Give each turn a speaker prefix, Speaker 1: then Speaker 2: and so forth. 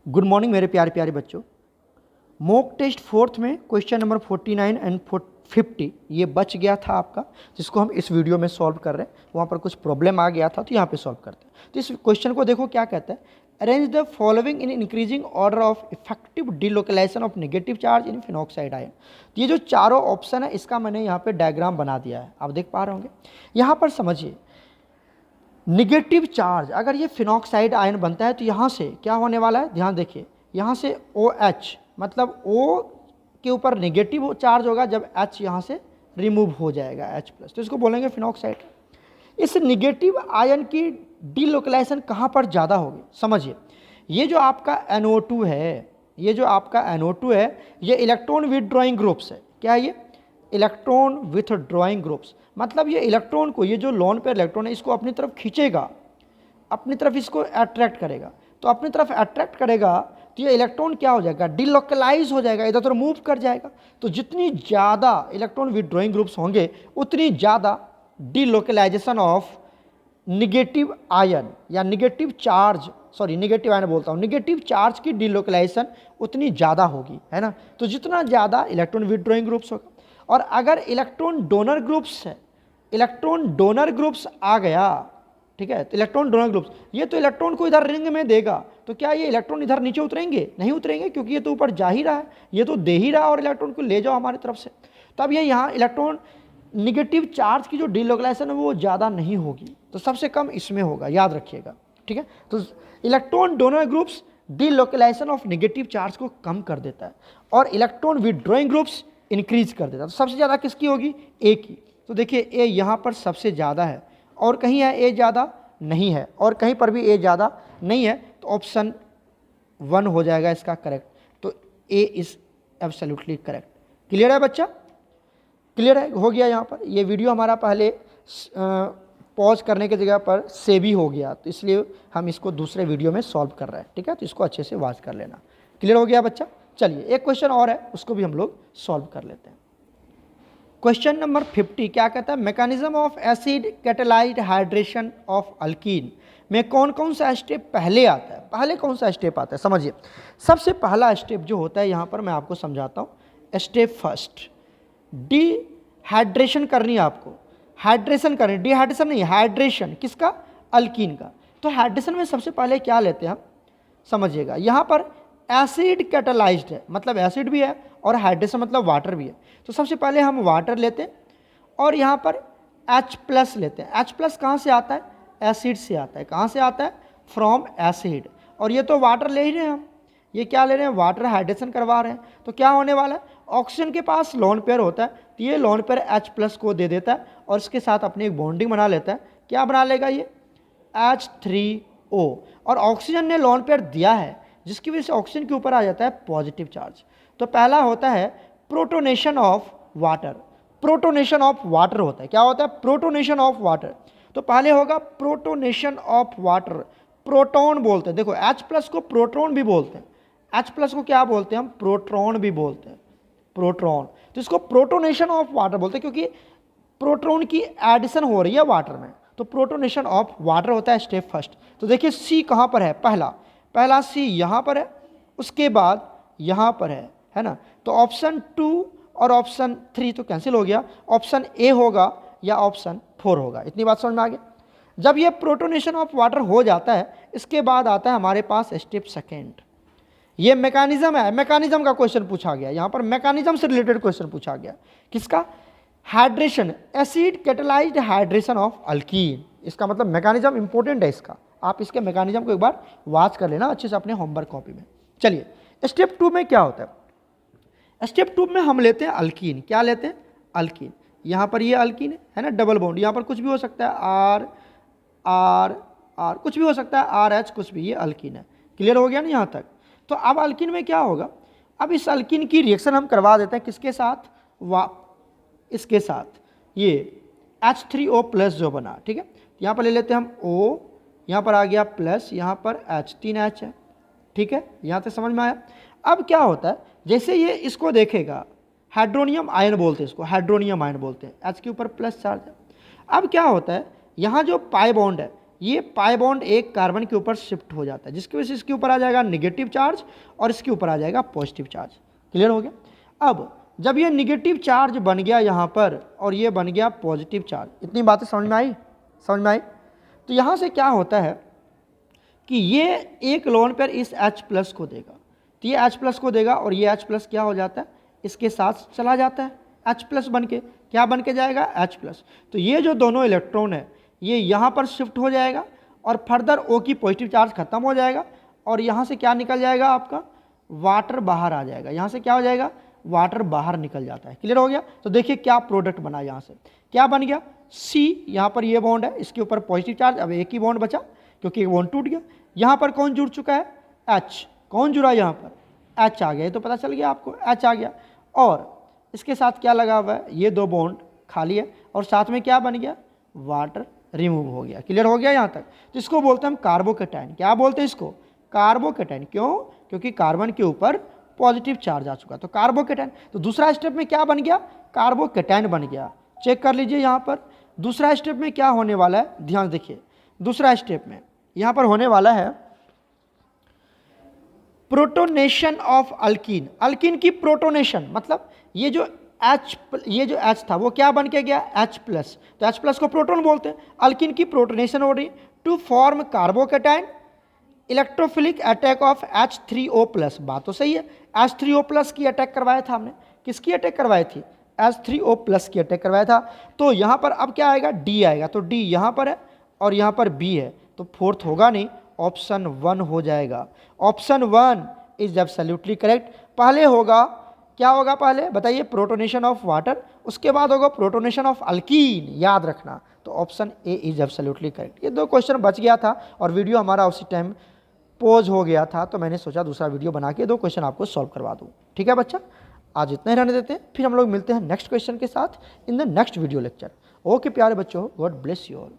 Speaker 1: Good morning मेरे प्यारे प्यारे बच्चों। मॉक टेस्ट फोर्थ में क्वेश्चन नंबर 49 एंड 50 ये बच गया था आपका, जिसको हम इस वीडियो में सॉल्व कर रहे हैं। वहाँ पर कुछ प्रॉब्लम आ गया था तो यहाँ पे सॉल्व करते हैं। तो इस क्वेश्चन को देखो क्या कहता है, arrange the following in increasing order of effective delocalisation of negative charge in phenoxide ion. तो ये जो चारों ऑप्शन है इसका मैंने यहाँ पे डायग्राम बना दिया है, आप देख पा रहे होंगे। यहाँ पर समझिए, निगेटिव चार्ज अगर ये फिनॉक्साइड आयन बनता है तो यहाँ से क्या होने वाला है, ध्यान देखिए। यहाँ से OH मतलब O के ऊपर निगेटिव चार्ज होगा जब H यहाँ से रिमूव हो जाएगा H+, तो इसको बोलेंगे फिनॉक्साइड। इस निगेटिव आयन की डिलोकलाइजेशन कहाँ पर ज़्यादा होगी, समझिए। ये जो आपका NO2 है, ये जो आपका NO2 है, ये इलेक्ट्रॉन विथड्रॉइंग ग्रुप्स है। क्या है ये? Electron withdrawing groups. मतलब ये इलेक्ट्रॉन को, ये जो लोन पेयर इलेक्ट्रॉन है, इसको अपनी तरफ खींचेगा, अपनी तरफ इसको अट्रैक्ट करेगा। तो अपनी तरफ अट्रैक्ट करेगा तो ये इलेक्ट्रॉन क्या हो जाएगा, डिलोकलाइज हो जाएगा, इधर उधर मूव कर जाएगा। तो जितनी ज़्यादा इलेक्ट्रॉन विथड्रॉइंग ग्रुप्स होंगे उतनी ज़्यादा डिलोकलाइजेशन ऑफ निगेटिव आयन या negative charge, sorry negative ion बोलता हूँ, निगेटिव चार्ज की डिलोकलाइजेशन उतनी ज़्यादा होगी, है ना। तो जितना ज़्यादा इलेक्ट्रॉन विथड्रॉइंग ग्रुप्स होगा, और अगर इलेक्ट्रॉन डोनर ग्रुप्स है, इलेक्ट्रॉन डोनर ग्रुप्स आ गया, ठीक है, तो इलेक्ट्रॉन डोनर ग्रुप्स, ये तो इलेक्ट्रॉन को इधर रिंग में देगा, तो क्या ये इलेक्ट्रॉन इधर नीचे उतरेंगे? नहीं उतरेंगे, क्योंकि ये तो ऊपर जा ही रहा है, ये तो दे ही रहा है और इलेक्ट्रॉन को ले जाओ हमारी तरफ से। तो अब ये यहाँ इलेक्ट्रॉन निगेटिव चार्ज की जो डिलोकलाइजेशन है वो ज़्यादा नहीं होगी, तो सबसे कम इसमें होगा, याद रखिएगा, ठीक है। तो electron donor groups delocalisation of negative charge को कम कर देता है और इलेक्ट्रॉन विथड्रॉइंग ग्रुप्स इंक्रीज कर देता है। तो सबसे ज़्यादा किसकी होगी? ए की। तो देखिए ए यहाँ पर सबसे ज़्यादा है, और कहीं है ए ज़्यादा नहीं है, और कहीं पर भी ए ज़्यादा नहीं है, तो ऑप्शन 1 हो जाएगा इसका करेक्ट। तो A is absolutely correct. Clear है बच्चा? क्लियर है? हो गया। यहाँ पर ये वीडियो हमारा पहले पॉज करने की जगह पर सेव ही हो गया, तो इसलिए हम इसको दूसरे वीडियो में सॉल्व कर रहे हैं, ठीक है। तो इसको अच्छे से वॉच कर लेना। क्लियर हो गया बच्चा? चलिए एक क्वेश्चन और है, उसको भी हम लोग सॉल्व कर लेते हैं। क्वेश्चन नंबर 50 क्या कहता है, mechanism of acid catalysed hydration of alkyne में कौन कौन सा स्टेप पहले आता है? पहले कौन सा स्टेप आता है समझिए। सबसे पहला स्टेप जो होता है यहाँ पर मैं आपको समझाता हूँ। स्टेप फर्स्ट, डिहाइड्रेशन करनी है आपको, हाइड्रेशन करनी, डिहाइड्रेशन नहीं, हाइड्रेशन किसका? अल्कीन का। तो हाइड्रेशन में सबसे पहले क्या लेते हैं हम, समझिएगा। यहाँ पर एसिड कैटालाइज्ड है, मतलब एसिड भी है, और हाइड्रेशन मतलब वाटर भी है। तो सबसे पहले हम वाटर लेते हैं और यहाँ पर H+ लेते हैं। H+ कहाँ से आता है? एसिड से आता है। कहाँ से आता है? From acid. और ये तो वाटर ले ही रहे हैं हम, ये क्या ले रहे हैं? वाटर हाइड्रेशन करवा रहे हैं। तो क्या होने वाला है, ऑक्सीजन के पास लोन पेयर होता है, तो ये लोन पेयर H+ को दे देता है और इसके साथ अपनी एक बॉन्डिंग बना लेता है। क्या बना लेगा ये? H3O। और ऑक्सीजन ने लोन पेयर दिया है, जिसकी वजह से ऑक्सीजन के ऊपर आ जाता है पॉजिटिव चार्ज। तो पहला होता है protonation of water. Protonation of water होता है, क्या होता है? Protonation of water. तो पहले होगा प्रोटोनेशन ऑफ वाटर, प्रोटॉन बोलते हैं। देखो H+ को प्रोटॉन भी बोलते हैं, H+ को क्या बोलते हैं हम? प्रोटॉन भी बोलते हैं, प्रोटॉन। तो इसको प्रोटोनेशन ऑफ वाटर बोलते हैं, क्योंकि प्रोटॉन की एडिशन हो रही है वाटर में। तो प्रोटोनेशन ऑफ वाटर होता है स्टेप फर्स्ट। तो देखिए सी कहाँ पर है? पहला सी यहाँ पर है, उसके बाद यहाँ पर है ना। तो ऑप्शन 2 और ऑप्शन 3 तो कैंसिल हो गया, ऑप्शन ए होगा या ऑप्शन 4 होगा। इतनी बात समझ में आ गई। जब ये प्रोटोनेशन ऑफ वाटर हो जाता है, इसके बाद आता है हमारे पास स्टेप सेकेंड। ये मैकेनिज्म है, मैकेनिज्म का क्वेश्चन पूछा गया यहाँ पर, मैकेनिज्म से रिलेटेड क्वेश्चन पूछा गया। किसका? Hydration, acid catalysed hydration of alkyne. इसका मतलब मैकेनिज्म इंपॉर्टेंट है इसका, आप इसके मैकेनिज्म को एक बार वॉच कर लेना अच्छे से अपने होमवर्क कॉपी में। चलिए स्टेप 2 में क्या होता है? स्टेप 2 में हम लेते हैं अल्कीन। क्या लेते हैं? अल्कीन। यहाँ पर ये अल्कीन है ना, डबल बॉन्ड, यहाँ पर कुछ भी हो सकता है, आर आर आर, कुछ भी हो सकता है, RH कुछ भी, ये अल्कीन है। क्लियर हो गया ना यहाँ तक? तो अब अल्कीन में क्या होगा, अब इस अल्कीन की रिएक्शन हम करवा देते हैं किसके साथ? इसके साथ, ये H3O+ जो बना, ठीक है। यहाँ पर ले लेते हैं हम O, यहाँ पर आ गया प्लस, यहाँ पर H, 3 H है, ठीक है। यहाँ तक समझ में आया? अब क्या होता है, जैसे ये इसको देखेगा, हाइड्रोनियम आयन बोलते हैं इसको, हाइड्रोनियम आयन बोलते हैं, H के ऊपर प्लस चार्ज है। अब क्या होता है, यहाँ जो पाई बॉन्ड है, ये पाई बॉन्ड एक कार्बन के ऊपर शिफ्ट हो जाता है, जिसकी वजह से इसके ऊपर आ जाएगा नेगेटिव चार्ज और इसके ऊपर आ जाएगा पॉजिटिव चार्ज। क्लियर हो गया। अब जब ये नेगेटिव चार्ज बन गया यहाँ पर और ये बन गया पॉजिटिव चार्ज, इतनी बातें समझ में आई? समझ में आई? तो यहाँ से क्या होता है कि ये एक लोन पर इस H+ को देगा, तो ये H+ को देगा और ये H+ क्या हो जाता है, इसके साथ चला जाता है, H+ बन के क्या बन के जाएगा, H+। तो ये जो दोनों इलेक्ट्रॉन है ये यहाँ पर शिफ्ट हो जाएगा और फर्दर O की पॉजिटिव चार्ज खत्म हो जाएगा और यहाँ से क्या निकल जाएगा, आपका वाटर बाहर आ जाएगा। यहाँ से क्या हो जाएगा, वाटर बाहर निकल जाता है। क्लियर हो गया। तो देखिए क्या प्रोडक्ट बना, यहाँ से क्या बन गया, C, यहाँ पर ये बॉन्ड है, इसके ऊपर पॉजिटिव चार्ज, अब एक ही बॉन्ड बचा क्योंकि एक बॉन्ड टूट गया। यहाँ पर कौन जुड़ चुका है, H, कौन जुड़ा यहाँ पर, H आ गया, तो पता चल गया आपको, H आ गया। और इसके साथ क्या लगा हुआ है, ये दो बॉन्ड खाली है और साथ में क्या बन गया, वाटर रिमूव हो गया। क्लियर हो गया यहाँ तक। तो इसको बोलते हैं हम कार्बोकेटाइन। क्या बोलते हैं इसको, कार्बोकेटाइन। क्यों, क्योंकि कार्बन के ऊपर पॉजिटिव चार्ज आ चुका, तो कार्बोकेटाइन। तो दूसरा स्टेप में क्या बन गया, कार्बोकेटाइन बन गया। चेक कर लीजिए यहाँ पर दूसरा स्टेप में क्या होने वाला है, ध्यान देखिए। दूसरा स्टेप में यहाँ पर होने वाला है प्रोटोनेशन ऑफ अल्कीन। अल्कीन की प्रोटोनेशन मतलब ये जो H था वो क्या बन के गया, H+। तो H+ को प्रोटॉन बोलते हैं। अल्कीन की प्रोटोनेशन हो रही to form carbocation, electrophilic attack of H3O+। बात तो सही है, H3O+ की अटैक करवाया था हमने। किसकी अटैक करवाई थी, H3O+ की अटैक करवाया था। तो यहाँ पर अब क्या आएगा, D आएगा। तो D यहाँ पर है और यहाँ पर B है, तो फोर्थ होगा नहीं, ऑप्शन 1 हो जाएगा। Option 1 is absolutely correct. पहले होगा क्या होगा, पहले बताइए, प्रोटोनेशन ऑफ वाटर, उसके बाद होगा प्रोटोनेशन ऑफ अल्कीन, याद रखना। तो option A is absolutely correct. ये 2 क्वेश्चन बच गया था और वीडियो हमारा उसी टाइम पॉज हो गया था, तो मैंने सोचा दूसरा वीडियो बना के 2 क्वेश्चन आपको सॉल्व करवा दूँ। ठीक है बच्चा, आज इतना ही रहने देते हैं, फिर हम लोग मिलते हैं नेक्स्ट क्वेश्चन के साथ in the next video lecture. Okay प्यारे बच्चों, गॉड ब्लेस यू ऑल।